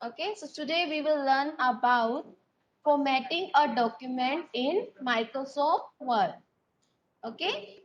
Okay, so today we will learn about formatting a document in Microsoft Word. Okay,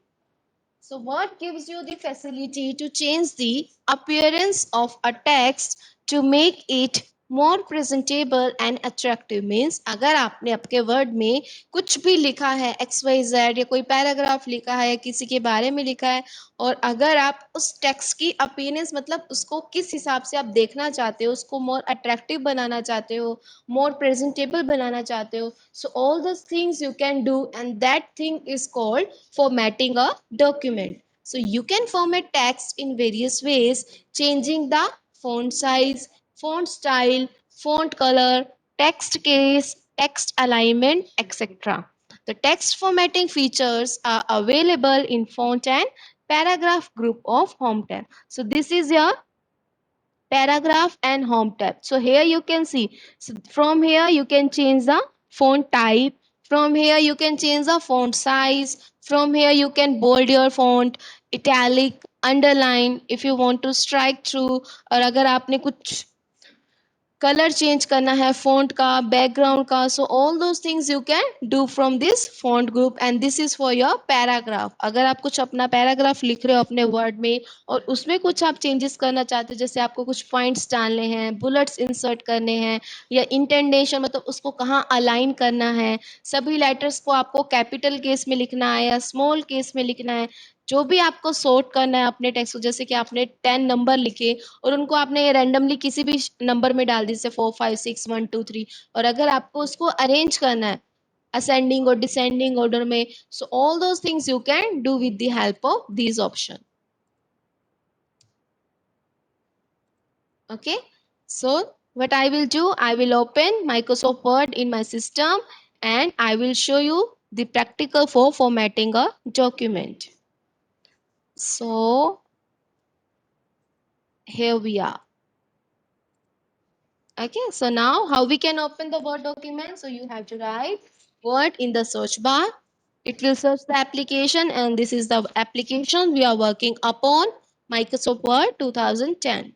so what gives you the facility to change the appearance of a text to make it more presentable and attractive? Means अगर आपने आपके word में कुछ भी लिखा है XYZ या कोई पैराग्राफ लिखा है किसी के बारे में लिखा है और अगर आप उस टेक्स्ट की अपीयरेंस मतलब उसको किस हिसाब से आप देखना चाहते हो उसको मोर अट्रैक्टिव बनाना चाहते हो मोर प्रेजेंटेबल बनाना चाहते हो so all those things you can do and that thing is called formatting a document. So you can format text in various ways, changing the font size, font style, font color, text case, text alignment, etc. The text formatting features are available in font and paragraph group of Home tab. So this is your paragraph and Home tab. So here you can see, so from here you can change the font type, from here you can change the font size, from here you can bold your font, italic, underline if you want to strike through और अगर आपने कुछ colour change करना है font का background का so all those things you can do from this font group and this is for your paragraph अगर आप कुछ अपना पैराग्राफ लिख रहे हो अपने वर्ड में और उसमें कुछ आप चेंजेस करना चाहते हो जैसे आपको कुछ पॉइंट्स डालने हैं बुलेट्स इंसर्ट करने हैं या इंटेंडेशन मतलब उसको कहाँ अलाइन करना है सभी लेटर्स को आपको कैपिटल केस में लिखना है या स्मॉल केस में लिखना है जो भी आपको सॉर्ट करना है अपने टेक्स्ट को जैसे कि आपने 10 नंबर लिखे और उनको आपने रैंडमली किसी भी नंबर में डाल दी जैसे 4 5 6 1 2 3 और अगर आपको उसको अरेंज करना है असेंडिंग और डिसेंडिंग ऑर्डर में so all those things you can do with the help of these option. Okay, so what I will do, I will open Microsoft Word in my system and I will show you the practical for formatting a document. So here we are. Okay, so now how we can open the Word document? So you have to write Word in the search bar. It will search the application and this is the application we are working upon, Microsoft Word 2010.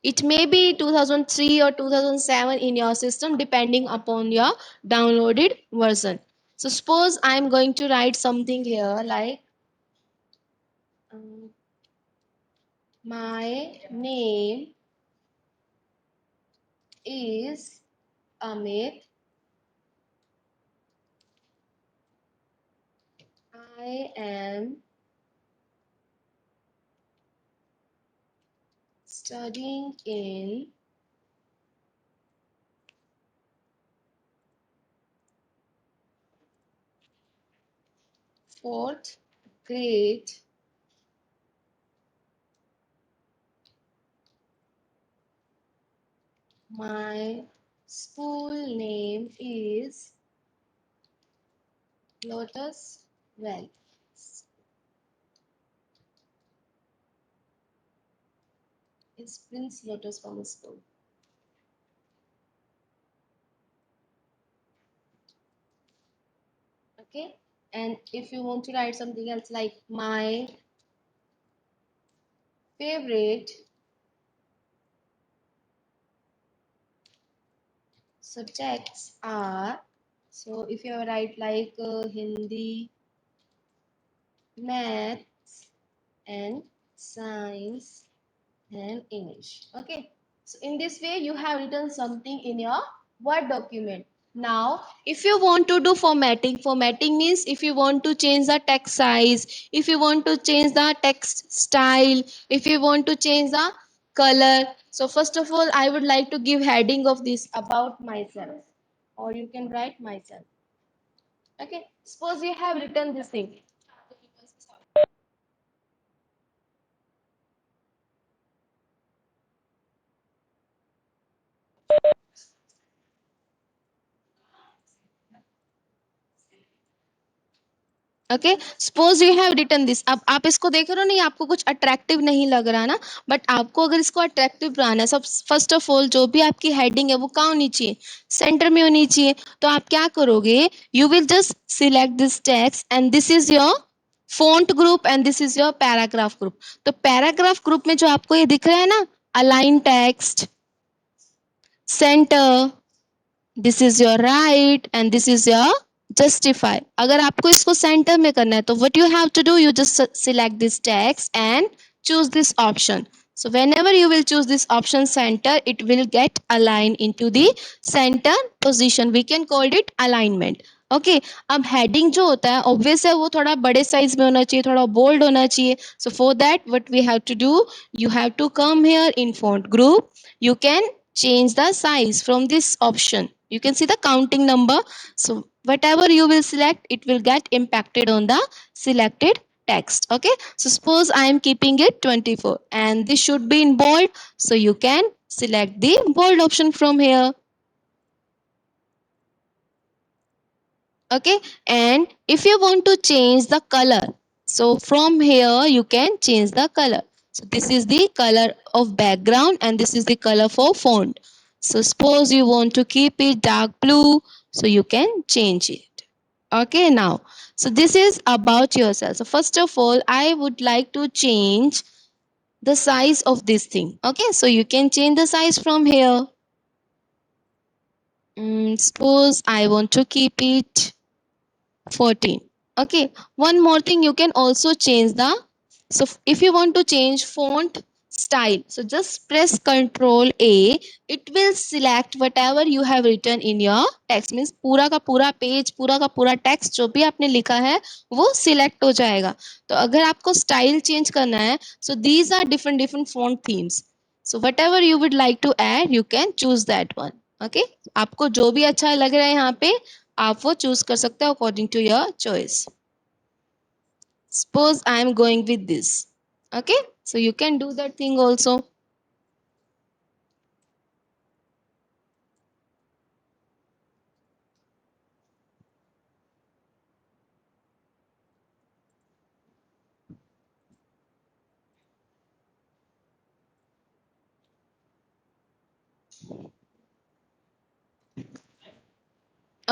It may be 2003 or 2007 in your system depending upon your downloaded version. So suppose I am going to write something here like my name is Amit. I am studying in fourth grade. My school name is Lotus Well. It's Prince Lotus Public School. Okay, and if you want to write something else like my favorite subjects are, so if you write like Hindi, maths and science and English. Okay, so in this way you have written something in your Word document. Now if you want to do formatting means if you want to change the text size, if you want to change the text style, if you want to change the color. So first of all I would like to give heading of this about myself or you can write myself. Okay, suppose you have written this thing. Okay suppose you have written this अब आप इसको देख रहे हो नहीं आपको कुछ attractive नहीं लग रहा ना बट आपको अगर इसको अट्रैक्टिव बनाना है सब फर्स्ट ऑफ ऑल जो भी आपकी हेडिंग है वो कहाँ होनी चाहिए सेंटर में होनी चाहिए तो आप क्या करोगे you will just select this text and this is your font group and this is your paragraph group तो पैराग्राफ ग्रुप में जो आपको ये दिख रहा है ना align text center, this is your right and this is your justify. अगर आपको इसको सेंटर में करना है तो what you have to do, you just select this text and choose this option. So whenever you will choose this option center, it will get aligned into the center position. We can call it alignment. Okay अब heading जो होता है obvious है वो थोड़ा बड़े size में होना चाहिए, थोड़ा बोल्ड होना चाहिए. So for that what we have to do, you have to come here in font group. You can change the size from this option. You can see the counting number. So whatever you will select, it will get impacted on the selected text. Okay, so suppose I am keeping it 24 and this should be in bold, so you can select the bold option from here. Okay, and if you want to change the color, so from here you can change the color. So this is the color of background and this is the color for font. So suppose you want to keep it dark blue, so you can change it. Okay, now so this is about yourself. So first of all I would like to change the size of this thing. Okay, so you can change the size from here. Suppose I want to keep it 14. Okay, one more thing, you can also change the, so if you want to change font style, so just press Ctrl A. It will select whatever you have written in your text. Means पूरा का पूरा page, पूरा का पूरा text जो भी आपने लिखा है वो सिलेक्ट हो जाएगा. तो अगर आपको स्टाइल चेंज करना है, so these are different different font themes. So whatever you would like to add, you can choose that one. Okay, आपको जो भी अच्छा लग रहा है यहाँ पे आप वो चूज कर सकते हो according to your choice. Suppose I am going with this. Okay, so you can do that thing also.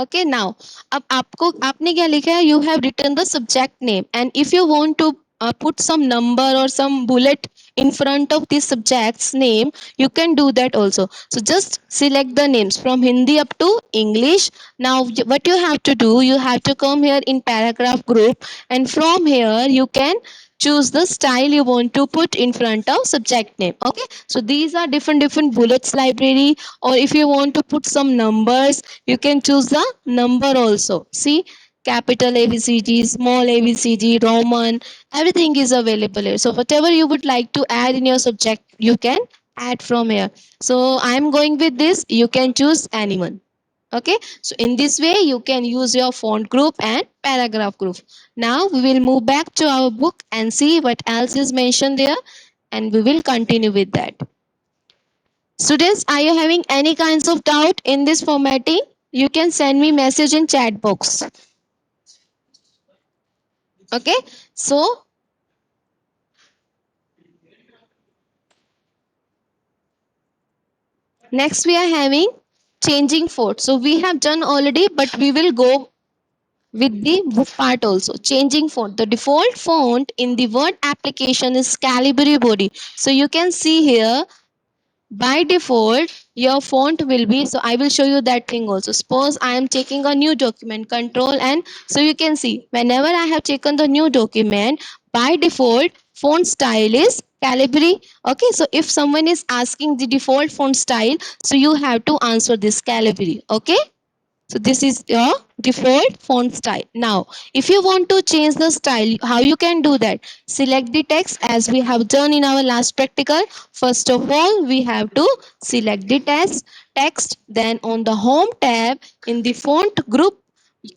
Okay, now अब आपको आपने क्या लिखा है, you have written the subject name and if you want to put some number or some bullet in front of this subject's name, you can do that also. So just select the names from Hindi up to English. Now what you have to do, you have to come here in paragraph group and from here you can choose the style you want to put in front of subject name. Okay, so these are different different bullets library, or if you want to put some numbers, you can choose the number also. See, capital ABCD, small ABCD, Roman, everything is available here. So whatever you would like to add in your subject, you can add from here. So I am going with this, you can choose anyone. Okay, so in this way you can use your font group and paragraph group. Now we will move back to our book and see what else is mentioned there, and we will continue with that. Students, are you having any kinds of doubt in this formatting? You can send me message in chat box. Okay, so next we are having changing font. So we have done already, but we will go with the book part also. Changing font. The default font in the Word application is Calibri body. So you can see here by default your font will be, so I will show you that thing also. Suppose I am taking a new document, control, and so you can see whenever I have taken the new document, by default font style is Calibri. Okay, so if someone is asking the default font style, so you have to answer this Calibri. Okay, so this is your default font style. Now, if you want to change the style, how you can do that? Select the text as we have done in our last practical. First of all, we have to select the text. Then on the home tab in the font group,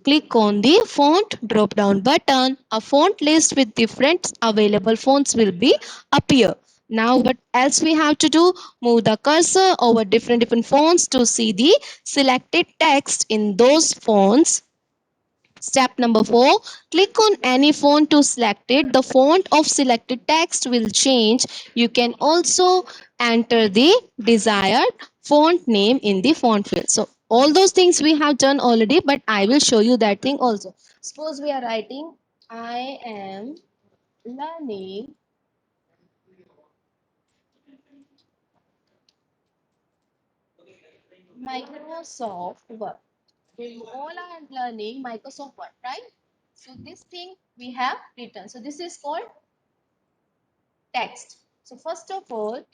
click on the font drop down button. A font list with different available fonts will be appear. Now what else we have to do? Move the cursor over different fonts to see the selected text in those fonts. Step number 4, click on any font to select it. The font of selected text will change. You can also enter the desired font name in the font field. So all those things we have done already, but I will show you that thing also. Suppose we are writing, I am learning Microsoft Word. We all are learning Microsoft Word, right? So this thing we have written. So this is called text. So first of all,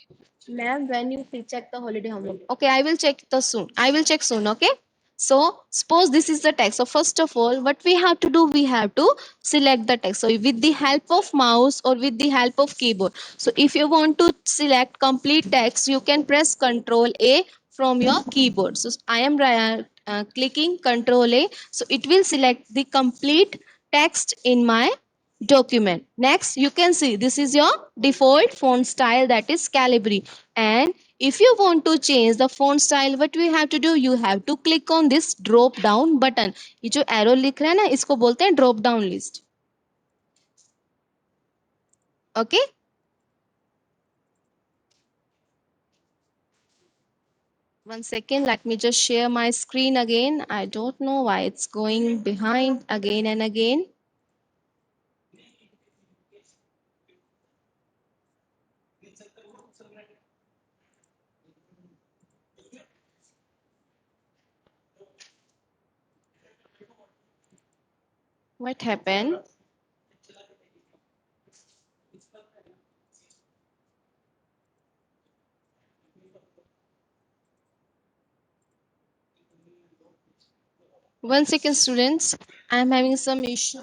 ma'am, when you will check the holiday homework. Okay, I will check the soon. I will check soon. Okay. So suppose this is the text. So first of all, what we have to do, we have to select the text. So with the help of mouse or with the help of keyboard. So if you want to select complete text, you can press Control A from your keyboard. So I am clicking Control A. So it will select the complete text in my document. Next, you can see this is your default font style, that is Calibri. And if you want to change the font style, what we have to do, you have to click on this drop down button. ये जो arrow लिख रहा है ना, इसको बोलते हैं drop down list. Okay. One second, let me just share my screen again. I don't know why it's going behind again and again. What happened? One second, students. I'm having some issue.